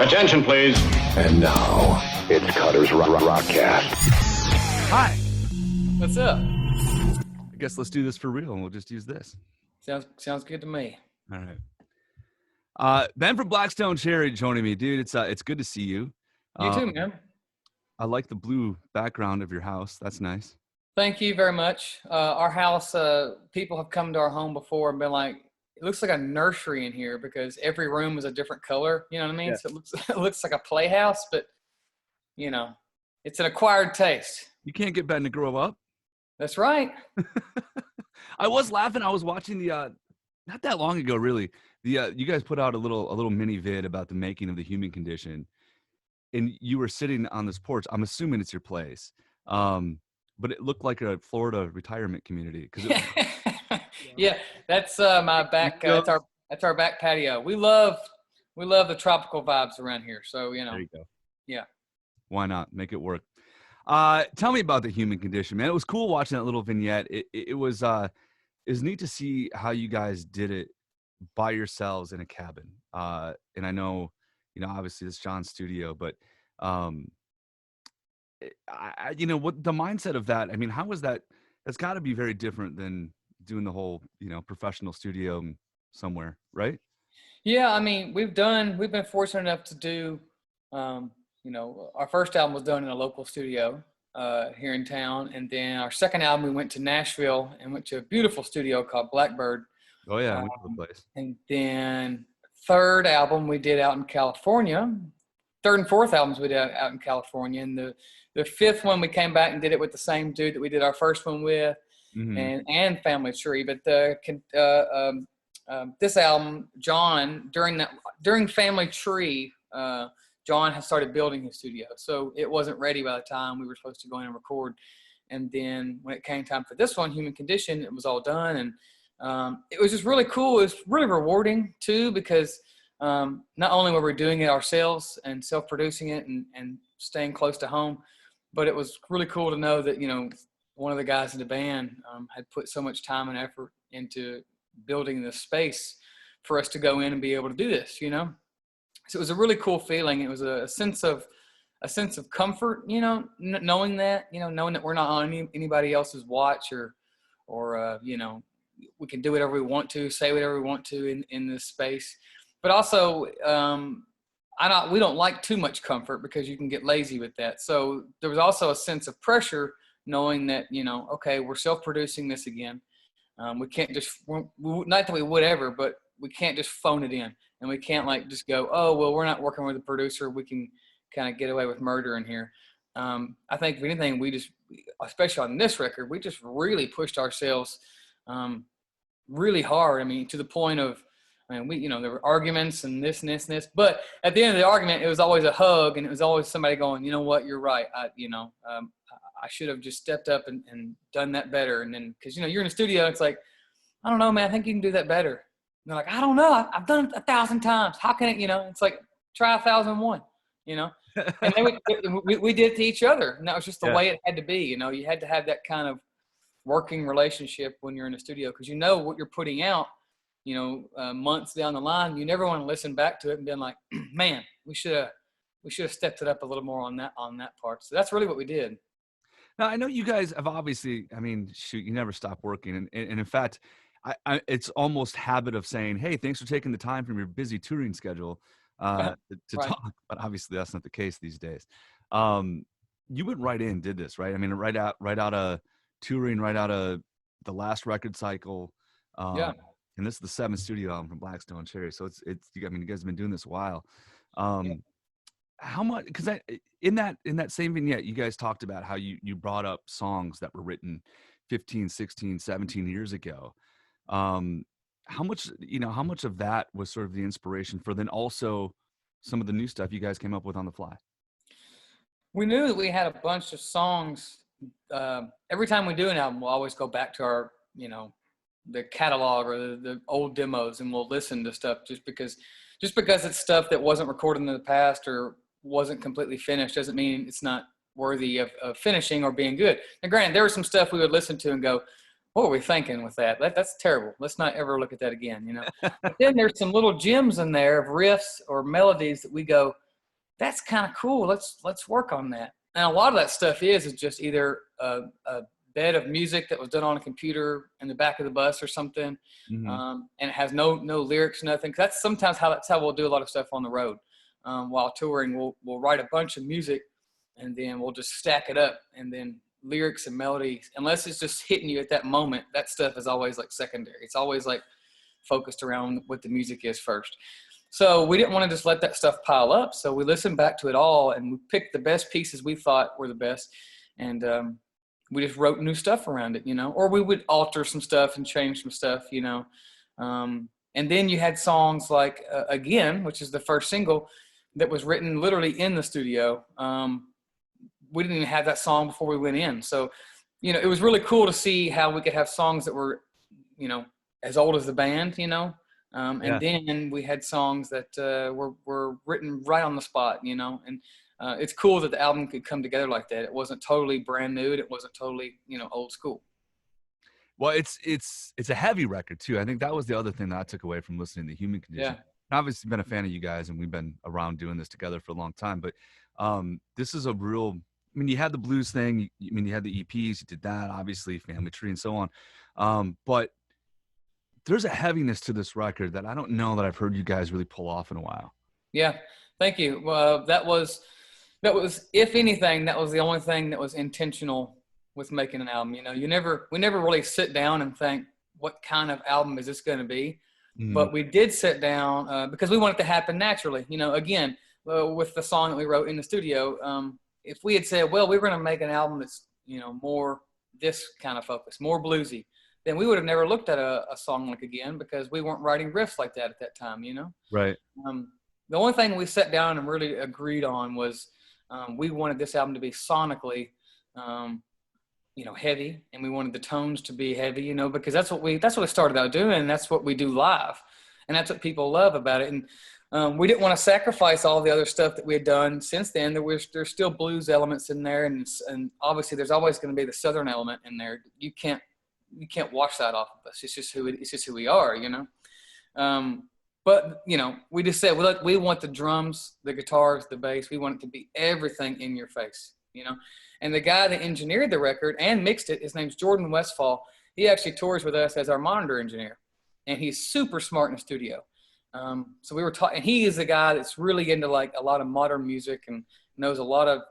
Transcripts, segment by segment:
Attention, please. And now, it's Cutter's Rockcast. Hi. What's up? I guess let's do this for real, and we'll just use this. Sounds good to me. All right. Ben from Blackstone Cherry joining me, dude. It's good to see you. You too, man. I like the blue background of your house. That's nice. Thank you very much. Our house, people have come to our home before and been like, it looks like a nursery in here because every room is a different color. You know what I mean? Yeah. So it looks like a playhouse, but you know, it's an acquired taste. You can't get Ben to grow up. That's right. I was laughing. I was watching the not that long ago, really. You guys put out a little mini vid about the making of The Human Condition, and you were sitting on this porch. I'm assuming it's your place, but it looked like a Florida retirement community because. Yeah, that's my back. That's our back patio. We love the tropical vibes around here. So you know. There you go. Yeah. Why not make it work? Tell me about The Human Condition, man. It was cool watching that little vignette. It was neat to see how you guys did it by yourselves in a cabin. And I know, obviously it's John's studio, but what the mindset of that. I mean, how was that? That's got to be very different than doing the whole, professional studio somewhere, right? Yeah, I mean, we've been fortunate enough to do, our first album was done in a local studio here in town. And then our second album, we went to Nashville and went to a beautiful studio called Blackbird. Oh, yeah, I went to the place. And then third album we did out in California. Third and fourth albums we did out in California. And the fifth one, we came back and did it with the same dude that we did our first one with. Mm-hmm. and Family Tree, but this album, John, during Family Tree, John has started building his studio, so it wasn't ready by the time we were supposed to go in and record. And then when it came time for this one, Human Condition, it was all done, and it was just really cool. It was really rewarding too, because not only were we doing it ourselves and self-producing it and staying close to home, but it was really cool to know that one of the guys in the band had put so much time and effort into building this space for us to go in and be able to do this, So it was a really cool feeling. It was a sense of comfort, knowing that we're not on anybody else's watch or we can do whatever we want to, say whatever we want to in this space. But also, we don't like too much comfort because you can get lazy with that. So there was also a sense of pressure knowing that, okay, we're self-producing this again. We can't just, not that we would ever, but we can't just phone it in, and we can't just go, oh, well, we're not working with a producer. We can kind of get away with murder in here. I think if anything, especially on this record, we just really pushed ourselves really hard. I mean, to the point of, there were arguments and this, but at the end of the argument, it was always a hug, and it was always somebody going, you know what, you're right. I should have just stepped up and done that better. And then, because, you're in a studio, it's like, I don't know, man, I think you can do that better. And they're like, I don't know. I've done it 1,000 times. How can it, it's like, try 1,001, And we did it to each other. And that was just the way it had to be. You had to have that kind of working relationship when you're in a studio, because what you're putting out, months down the line. You never want to listen back to it and be like, man, we should have stepped it up a little more on that part. So that's really what we did. Now, I know you guys have obviously, you never stop working. And in fact, it's almost habit of saying, hey, thanks for taking the time from your busy touring schedule to right. talk. But obviously that's not the case these days. You went right in, did this, right? I mean, right out of touring, right out of the last record cycle. And this is the 7th studio album from Blackstone Cherry. So you guys have been doing this a while. How much, because in that same vignette, you guys talked about how you brought up songs that were written 15, 16, 17 years ago. How much of that was sort of the inspiration for then also some of the new stuff you guys came up with on the fly? We knew that we had a bunch of songs. Every time we do an album, we'll always go back to our, the catalog or the old demos, and we'll listen to stuff just because it's stuff that wasn't recorded in the past or wasn't completely finished doesn't mean it's not worthy of finishing or being good. Now, granted, there was some stuff we would listen to and go, what were we thinking with that? That's terrible. Let's not ever look at that again, But then there's some little gems in there of riffs or melodies that we go, that's kind of cool. Let's work on that. And a lot of that stuff is just either a bed of music that was done on a computer in the back of the bus or something, and it has no lyrics, nothing. That's sometimes that's how we'll do a lot of stuff on the road. While touring, we'll write a bunch of music, and then we'll just stack it up, and then lyrics and melodies, unless it's just hitting you at that moment, that stuff is always like secondary. It's always like focused around what the music is first. So we didn't want to just let that stuff pile up. So we listened back to it all, and we picked the best pieces we thought were the best. And we just wrote new stuff around it, or we would alter some stuff and change some stuff, and then you had songs like Again, which is the first single that was written literally in the studio. We didn't even have that song before we went in. So, it was really cool to see how we could have songs that were, as old as the band, and then we had songs that were written right on the spot, and it's cool that the album could come together like that. It wasn't totally brand new. It wasn't totally, old school. Well, it's a heavy record too. I think that was the other thing that I took away from listening to Human Condition. I've obviously been a fan of you guys, and we've been around doing this together for a long time, but this is a real, you had the blues thing. You had the EPs, you did that, obviously Family Tree and so on. But there's a heaviness to this record that I don't know that I've heard you guys really pull off in a while. Yeah. Thank you. That was, if anything, that was the only thing that was intentional with making an album. We never really sit down and think, what kind of album is this going to be? But we did sit down because we want it to happen naturally. Again, with the song that we wrote in the studio, if we had said, well, we're going to make an album that's, more this kind of focus, more bluesy, then we would have never looked at a song like Again, because we weren't writing riffs like that at that time, Right. The only thing we sat down and really agreed on was we wanted this album to be sonically, heavy, and we wanted the tones to be heavy, because that's what we started out doing, and that's what we do live, and that's what people love about it. And we didn't want to sacrifice all the other stuff that we had done since then. There's still blues elements in there, and obviously there's always going to be the Southern element in there. You can't wash that off of us. It's just who we are, But, we just said, we want the drums, the guitars, the bass. We want it to be everything in your face, And the guy that engineered the record and mixed it, his name's Jordan Westfall. He actually tours with us as our monitor engineer, and he's super smart in the studio. So we were talking, and he is the guy that's really into like a lot of modern music and knows a lot of,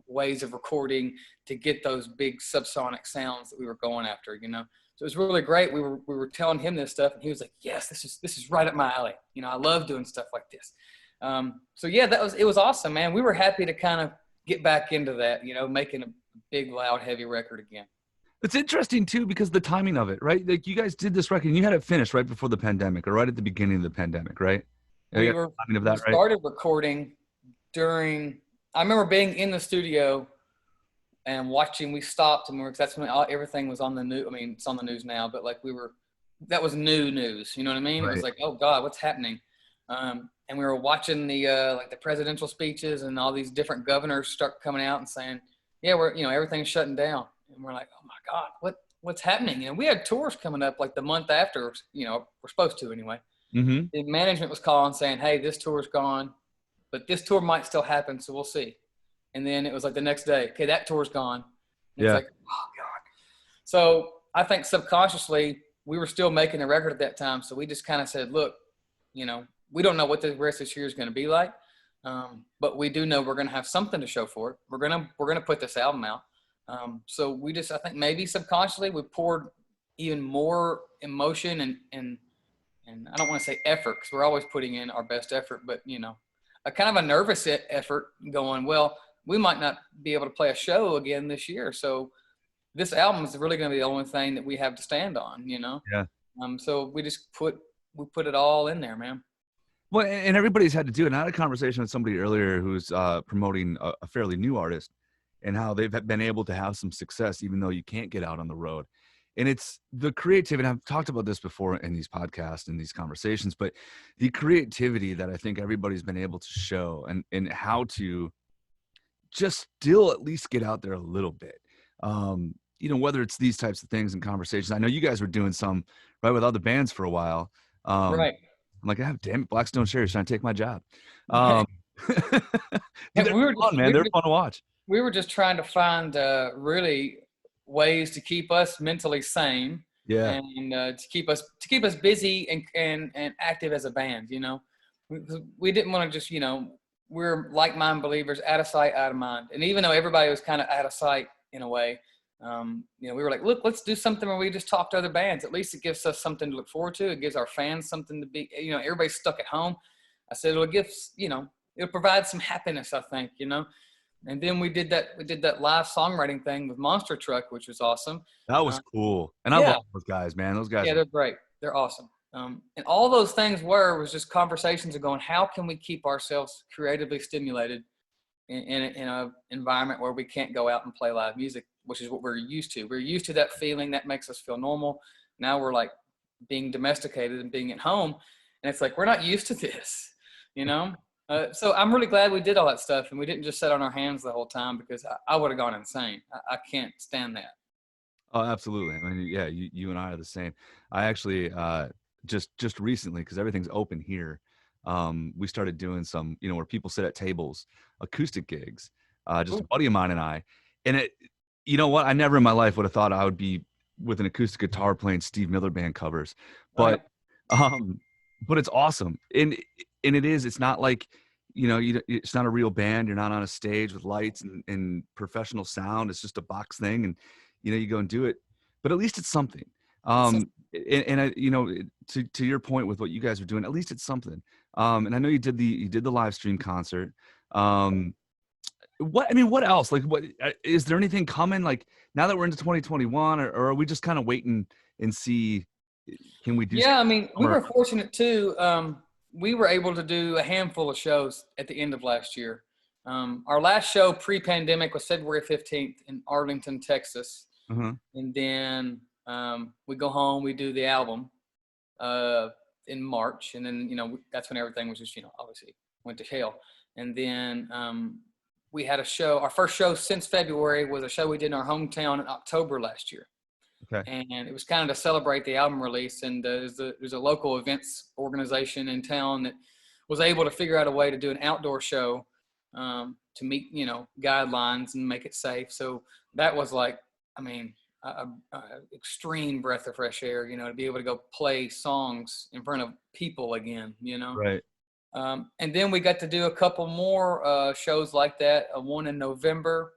ways of recording to get those big subsonic sounds that we were going after, So it was really great. We were telling him this stuff, and he was like, yes, this is right up my alley. I love doing stuff like this. So yeah, it was awesome, man. We were happy to kind of get back into that, making a big, loud, heavy record again. It's interesting too, because the timing of it, right? Like you guys did this record and you had it finished right before the pandemic, or right at the beginning of the pandemic, right? We started recording during, I remember being in the studio and watching. We stopped, and because that's when everything was on the news. It's on the news now, but like that was new news. You know what I mean? Right. It was like, oh God, what's happening? And we were watching the like the presidential speeches, and all these different governors start coming out and saying, yeah, we're everything's shutting down, and we're like, oh my God, what's happening? And we had tours coming up like the month after. We're supposed to anyway. The management was calling saying, hey, this tour's gone, but this tour might still happen, so we'll see. And then it was like the next day, okay, that tour's gone. It's like, oh God. So I think subconsciously we were still making a record at that time. So we just kind of said, look, we don't know what the rest of this year is going to be like. But we do know we're going to have something to show for it. We're going to put this album out. So we just, I think maybe subconsciously we poured even more emotion and I don't want to say effort, because we're always putting in our best effort, but a kind of a nervous effort going, well, we might not be able to play a show again this year. So this album is really going to be the only thing that we have to stand on, Yeah. So we just put it all in there, man. Well, and everybody's had to do it. And I had a conversation with somebody earlier who's promoting a fairly new artist, and how they've been able to have some success, even though you can't get out on the road. And it's the creativity. I've talked about this before in these podcasts and these conversations, but the creativity that I think everybody's been able to show, and how to just still at least get out there a little bit. Whether it's these types of things and conversations. I know you guys were doing some right with other bands for a while. Right. I'm like, damn it, Blackstone Sherry's trying to take my job. Dude, And they're fun, man. They're fun to watch. we were just trying to find really ways to keep us mentally sane, Yeah. and to keep us busy and active as a band. You know, we didn't want to just, you know, we're like-minded believers, out of sight, out of mind. And even though everybody was kind of out of sight in a way, you know, we were like, look, let's do something where we just talk to other bands. At least it gives us something to look forward to. It gives our fans something to be, you know, everybody's stuck at home. I said, it'll give, you know, it'll provide some happiness, I think, you know. And then we did that live songwriting thing with Monster Truck, which was awesome. That was cool. And I love those guys, man. Those guys. Yeah, they're great. They're awesome. And all those things was just conversations of going, how can we keep ourselves creatively stimulated in an environment where we can't go out and play live music, which is what we're used to. We're used to that feeling that makes us feel normal. Now we're like being domesticated and being at home. And it's like, we're not used to this, you know? So I'm really glad we did all that stuff and we didn't just sit on our hands the whole time, because I would have gone insane. I can't stand that. Oh, absolutely. I mean, yeah, you and I are the same. I actually just recently, because everything's open here, we started doing some, you know, where people sit at tables, acoustic gigs. Just a buddy of mine and I, and it, you know what? I never in my life would have thought I would be with an acoustic guitar playing Steve Miller Band covers, but it's awesome. And it's not like, you know, it's not a real band. You're not on a stage with lights and professional sound. It's just a box thing. And, you know, you go and do it, but at least it's something. And I, you know, to your point with what you guys are doing, at least it's something. And I know you did the live stream concert. What else? Like, what is there anything coming? Like, now that we're into 2021, or are we just kind of waiting and see? Can we do? Yeah, I mean, we were fortunate too. We were able to do a handful of shows at the end of last year. Our last show pre-pandemic was February 15th in Arlington, Texas. And then we go home, we do the album in March. And then, you know, that's when everything was just, you know, obviously went to hell. And then we had a show. Our first show since February was a show we did in our hometown in October last year. Okay. And it was kind of to celebrate the album release. And there's a local events organization in town that was able to figure out a way to do an outdoor show to meet, you know, guidelines and make it safe. So that was like, I mean, extreme breath of fresh air, you know, to be able to go play songs in front of people again, you know. Right. And then we got to do a couple more shows like that, one in November,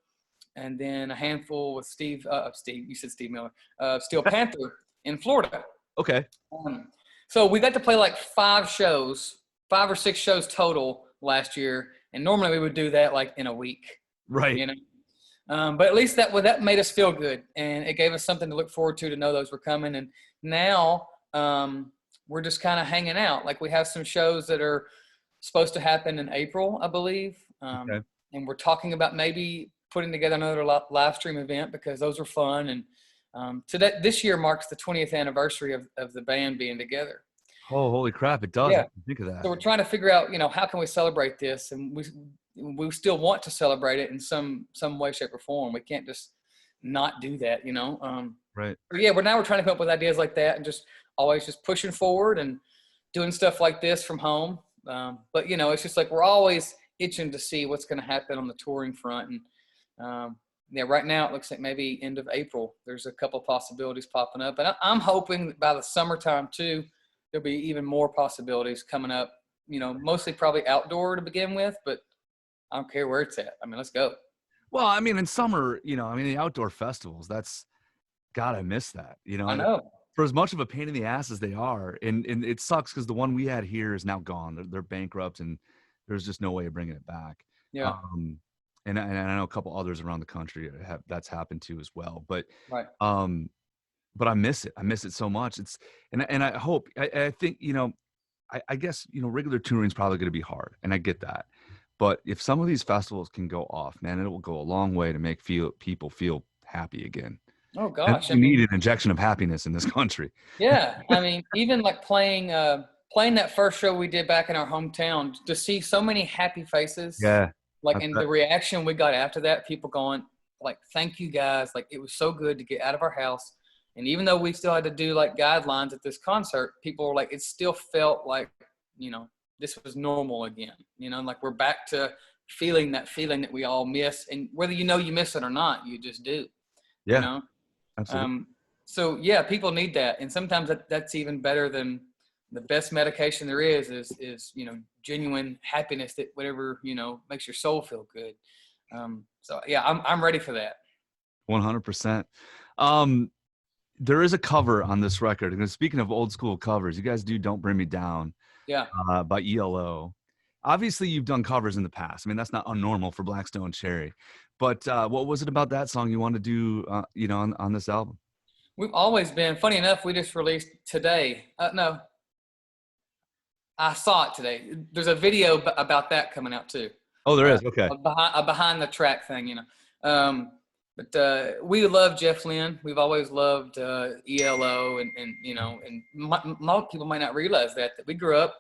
and then a handful with Steve, you said Steve Miller, Steel Panther in Florida. Okay. So we got to play like 5 or 6 shows total last year. And normally we would do that like in a week. Right. You know, but at least that made us feel good, and it gave us something to look forward to know those were coming. And now we're just kind of hanging out. Like, we have some shows that are supposed to happen in April, I believe. Okay. And we're talking about maybe putting together another live stream event, because those are fun. And this year marks the 20th anniversary of the band being together. Oh, holy crap. It does. Yeah. Think of that. So we're trying to figure out, you know, how can we celebrate this? And we still want to celebrate it in some way, shape, or form. We can't just not do that, you know? Right. Yeah, we're trying to come up with ideas like that, and just always just pushing forward and doing stuff like this from home. But, you know, it's just like we're always itching to see what's going to happen on the touring front. And yeah, right now it looks like maybe end of April, there's a couple possibilities popping up. And I'm hoping that by the summertime too, there'll be even more possibilities coming up, you know, mostly probably outdoor to begin with, but I don't care where it's at. I mean, let's go. Well, I mean, in summer, you know, I mean, the outdoor festivals, God, I miss that, you know. I know. For as much of a pain in the ass as they are, and it sucks because the one we had here is now gone. They're bankrupt, and there's just no way of bringing it back. Yeah. And I know a couple others around the country that's happened to as well. But right. But I miss it. I miss it so much. And I hope, I think, you know, I guess, you know, regular touring is probably going to be hard, and I get that. But if some of these festivals can go off, man, it will go a long way to make people feel happy again. Oh gosh, we need an injection of happiness in this country. Yeah, I mean, even like playing that first show we did back in our hometown, to see so many happy faces. Yeah. Like, and the reaction we got after that, people going like, "Thank you guys! Like, it was so good to get out of our house." And even though we still had to do like guidelines at this concert, people were like, it still felt like, you know, this was normal again, you know, like we're back to feeling that we all miss, and whether you miss it or not, you just do, you Yeah, know. absolutely. So yeah, people need that, and sometimes that's even better than the best medication there is genuine happiness, that whatever makes your soul feel good. So yeah, I'm ready for that. 100%. There is a cover on this record, and speaking of old school covers, you guys do "Don't Bring Me Down" Yeah. by ELO. Obviously, you've done covers in the past. I mean, that's not unnormal for Black Stone Cherry. But what was it about that song you wanted to do, on this album? We've always been, funny enough, we just released today. No, I saw it today. There's a video about that coming out too. Oh, there is. Okay. A behind the track thing, But we love Jeff Lynne. We've always loved ELO, and most people might not realize that we grew up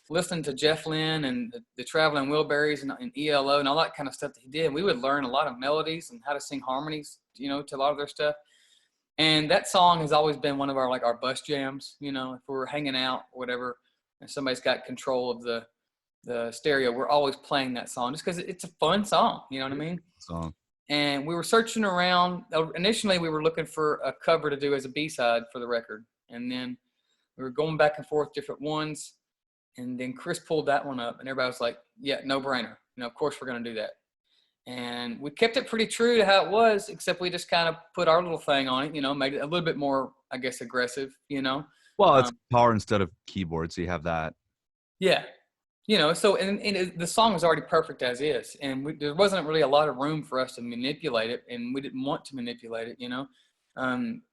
listening to Jeff Lynne and the Traveling Wilburys and ELO and all that kind of stuff that he did. We would learn a lot of melodies and how to sing harmonies, to a lot of their stuff. And that song has always been one of our bus jams, if we're hanging out or whatever, and somebody's got control of the stereo, we're always playing that song just because it's a fun song. You know what I mean? Song. And we were searching around. Initially, we were looking for a cover to do as a B-side for the record. And then we were going back and forth, different ones. And then Chris pulled that one up, and everybody was like, yeah, no brainer. Of course we're going to do that. And we kept it pretty true to how it was, except we just kind of put our little thing on it, made it a little bit more, I guess, aggressive, Well, it's guitar instead of keyboard, so you have that. Yeah. So and the song was already perfect as is. And there wasn't really a lot of room for us to manipulate it, and we didn't want to manipulate it,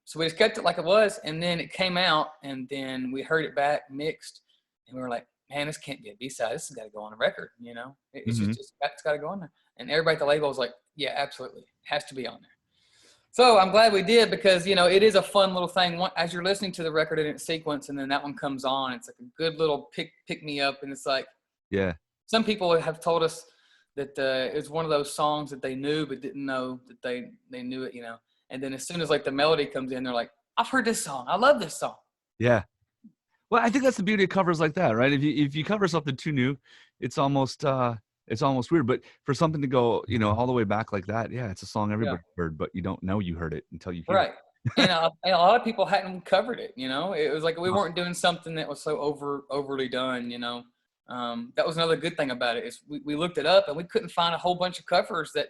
So we just kept it like it was, and then it came out, and then we heard it back mixed, and we were like, man, this can't be a B-side. This has got to go on a record, It's it's got to go on there. And everybody at the label was like, yeah, absolutely. It has to be on there. So I'm glad we did, because, it is a fun little thing. As you're listening to the record in its sequence, and then that one comes on, it's like a good little pick me up. And it's like, yeah. Some people have told us that it's one of those songs that they knew but didn't know that they knew it, And then as soon as the melody comes in, they're like, I've heard this song. I love this song. Yeah. Well, I think that's the beauty of covers like that, right? If you cover something too new, it's almost weird. But for something to go, all the way back like that, yeah, it's a song everybody heard, but you don't know you heard it until you hear it. And a lot of people hadn't covered it. It was like we weren't doing something that was so overly done. That was another good thing about it, is we looked it up and we couldn't find a whole bunch of covers that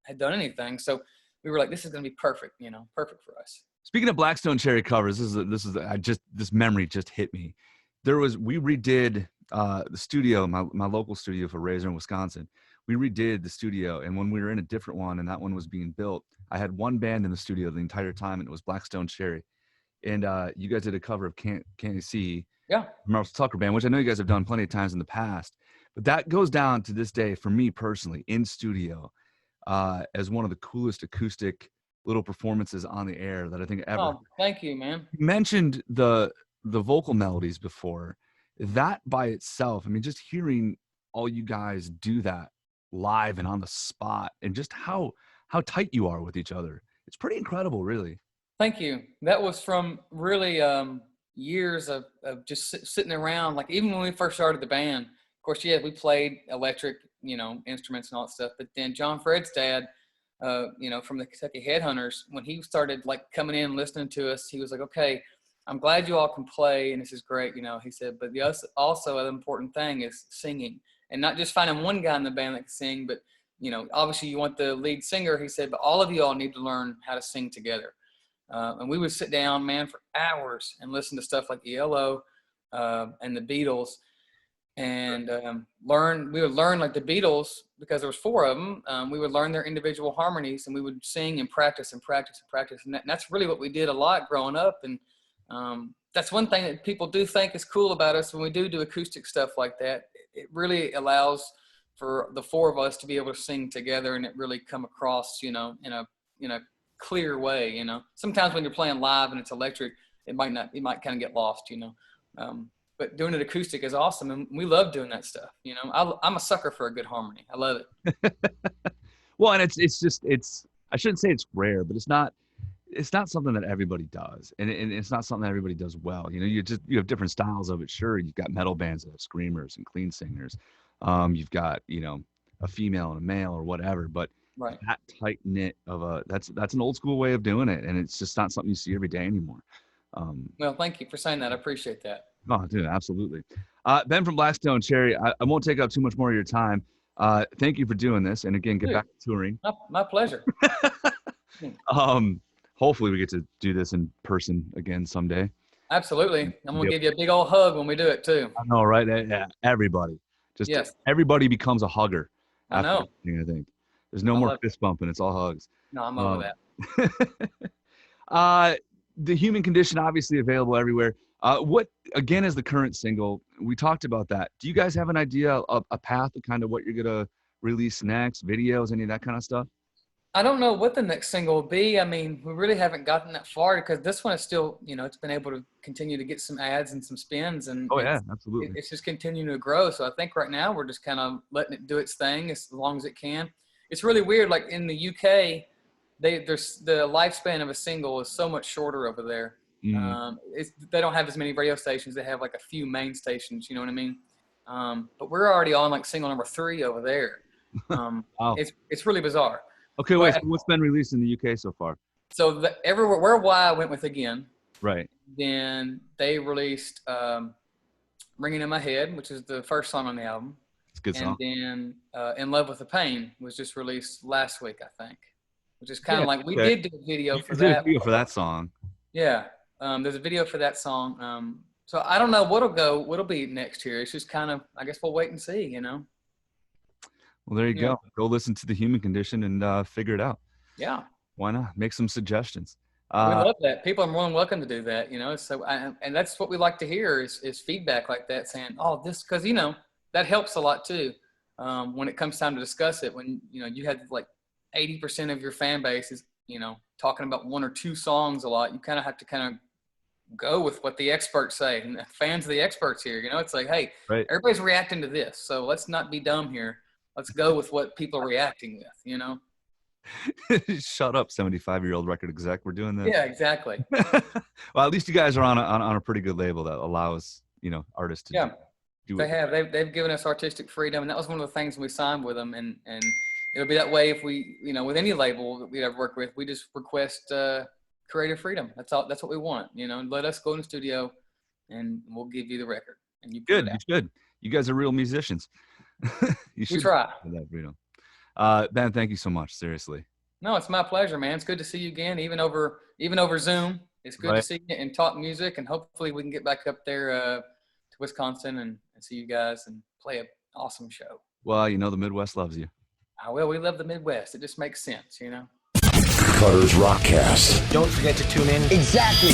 had done anything. So we were like, this is going to be perfect. Perfect for us. Speaking of Black Stone Cherry covers, this memory just hit me. We redid the studio, my local studio for Razor in Wisconsin. We redid the studio, and when we were in a different one and that one was being built, I had one band in the studio the entire time, and it was Black Stone Cherry. And you guys did a cover of Can't You See? Yeah. Marshall Tucker Band, which I know you guys have done plenty of times in the past, but that goes down to this day for me personally in studio as one of the coolest acoustic little performances on the air that I think ever. Oh, thank you, man. You mentioned the vocal melodies before. That by itself, I mean, just hearing all you guys do that live and on the spot, and just how tight you are with each other, it's pretty incredible, really. Thank you. That was from really years of just sitting around. Like, even when we first started the band, of course, yeah, we played electric, instruments and all that stuff. But then John Fred's dad, from the Kentucky Headhunters, when he started coming in and listening to us, he was like, okay, I'm glad you all can play, and this is great, he said, but also an important thing is singing, and not just finding one guy in the band that can sing, but, obviously you want the lead singer, he said, but all of you all need to learn how to sing together. And we would sit down, man, for hours and listen to stuff like ELO and the Beatles, and we would learn like the Beatles, because there was 4 of them. We would learn their individual harmonies, and we would sing and practice and practice and practice. And that's really what we did a lot growing up. And that's one thing that people do think is cool about us when we do acoustic stuff like that. It really allows for the 4 of us to be able to sing together, and it really come across, in a clear way. Sometimes when you're playing live and it's electric, it might kind of get lost, but doing it acoustic is awesome, and we love doing that stuff. I'm a sucker for a good harmony. I love it. Well, and it's I shouldn't say it's rare, but it's not. it's not something that everybody does, and it's not something that everybody does well. You know, you have different styles of it. Sure, you've got metal bands that have screamers and clean singers. You've got, you know, a female and a male or whatever, but Right. that tight knit of that's an old school way of doing it, and it's just not something you see every day anymore. Well, thank you for saying that. I appreciate that. Oh, dude, absolutely. Ben from Blackstone Cherry, I won't take up too much more of your time. Thank you for doing this, and again, get back to touring. My pleasure. Hopefully we get to do this in person again someday. Absolutely. I'm going to give you a big old hug when we do it too. I know, right? Yeah, everybody. Everybody becomes a hugger. I know. I think. There's no more fist bumping. It's all hugs. No, I'm over that. The Human Condition, obviously available everywhere. What, again, is the current single? We talked about that. Do you guys have an idea of a path of kind of what you're going to release next, videos, any of that kind of stuff? I don't know what the next single will be. I mean, we really haven't gotten that far because this one is still, you know, it's been able to continue to get some ads and some spins. And absolutely. It's just continuing to grow. So I think right now we're just kind of letting it do its thing as long as it can. It's really weird. Like in the UK, there's the lifespan of a single is so much shorter over there. They don't have as many radio stations. They have like a few main stations, you know what I mean? But we're already on like single number 3 over there. Wow. It's really bizarre. Okay, wait. So what's been released in the UK so far? So everywhere where Why went with again. Right. Then they released Ringing in My Head, which is the first song on the album. It's a good song. And then In Love with the Pain was just released last week, I think. Which is kind of like we did do a video for that. Video for that song. Yeah. There's a video for that song. So I don't know what'll be next year. It's just kind of, I guess we'll wait and see, you know. Well, there you go. Go listen to The Human Condition and figure it out. Yeah. Why not? Make some suggestions. We love that. People are more than welcome to do that, you know. So, and that's what we like to hear is feedback like that, saying, "Oh, this," because you know that helps a lot too. When it comes time to discuss it, when you know you had like 80% of your fan base is, you know, talking about 1 or 2 songs a lot, you kind of have to kind of go with what the experts say, and the fans of the experts here. You know, it's like, hey, everybody's reacting to this, so let's not be dumb here. Let's go with what people are reacting with, you know? Shut up, 75-year-old record exec. We're doing this. Yeah, exactly. Well, at least you guys are on a pretty good label that allows, you know, artists to do it. They've given us artistic freedom, and that was one of the things when we signed with them. And it'll be that way if we, you know, with any label that we ever work with, we just request creative freedom. That's all. That's what we want. You know, let us go in the studio, and we'll give you the record. And you good. You should. You guys are real musicians. We try. That freedom. Ben, thank you so much. Seriously. No, it's my pleasure, man. It's good to see you again, even over Zoom. It's good to see you and talk music, and hopefully we can get back up there to Wisconsin and see you guys and play an awesome show. Well, you know, the Midwest loves you. Well, we love the Midwest. It just makes sense, you know. Cutter's Rockcast. Don't forget to tune in. Exactly.